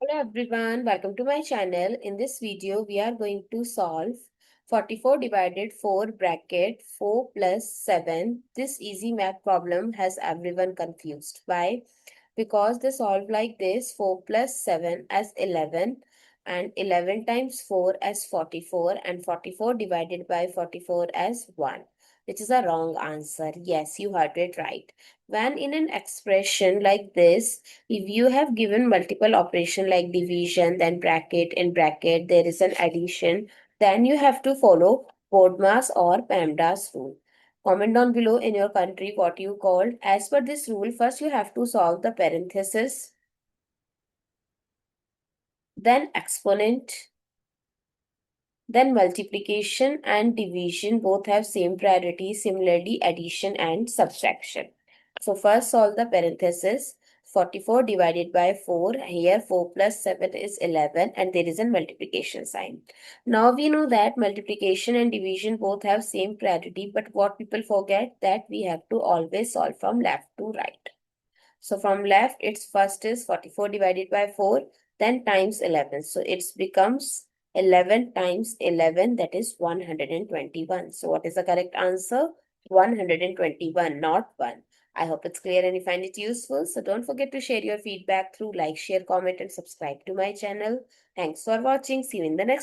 Hello everyone, welcome to my channel. In this video, we are going to solve 44 divided 4 bracket 4 plus 7. This easy math problem has everyone confused. Why? Because they solve like this: 4 plus 7 as 11 and 11 times 4 as 44 and 44 divided by 44 as 1, which is a wrong answer. Yes, you heard it right. When in an expression like this, if you have given multiple operation like division, then bracket, in bracket, there is an addition, then you have to follow PODMAS or PEMDAS rule. Comment down below in your country what you called. As per this rule, first you have to solve the parenthesis, then exponent, then multiplication and division both have same priority. Similarly, addition and subtraction. So first solve the parenthesis. 44 divided by 4. Here 4 plus 7 is 11 and there is a multiplication sign. Now we know that multiplication and division both have same priority, but what people forget that we have to always solve from left to right. So from left, its first is 44 divided by 4, then times 11. So it becomes 11 times 11, that is 121. So what is the correct answer? 121, not 1. I hope it's clear and you find it useful. So don't forget to share your feedback through like, share, comment, and subscribe to my channel. Thanks for watching. See you in the next